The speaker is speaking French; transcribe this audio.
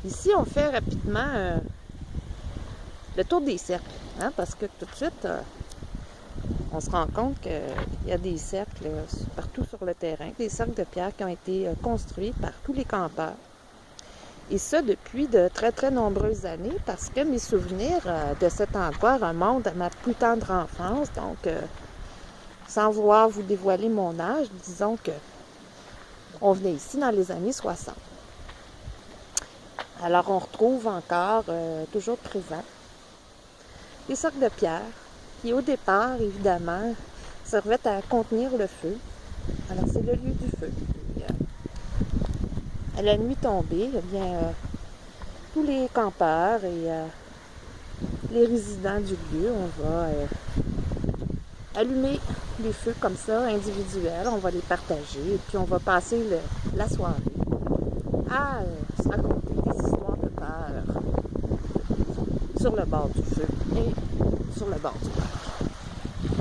Ici, on fait rapidement le tour des cercles, hein, parce que tout de suite, on se rend compte qu'il y a des cercles partout sur le terrain, des cercles de pierre qui ont été construits par tous les campeurs. Et ça depuis de très, très nombreuses années, parce que mes souvenirs de cet endroit remontent à ma plus tendre enfance. Donc, sans vouloir vous dévoiler mon âge, disons que on venait ici dans les années 60. Alors, on retrouve encore, toujours présent, des cercles de pierre qui, au départ, évidemment, servaient à contenir le feu. Alors, c'est le lieu du feu. Et, à la nuit tombée, eh bien, tous les campeurs et les résidents du lieu, on va allumer des feux comme ça, individuels, on va les partager et puis on va passer la soirée à se raconter des histoires de peur sur le bord du feu et sur le bord du lac.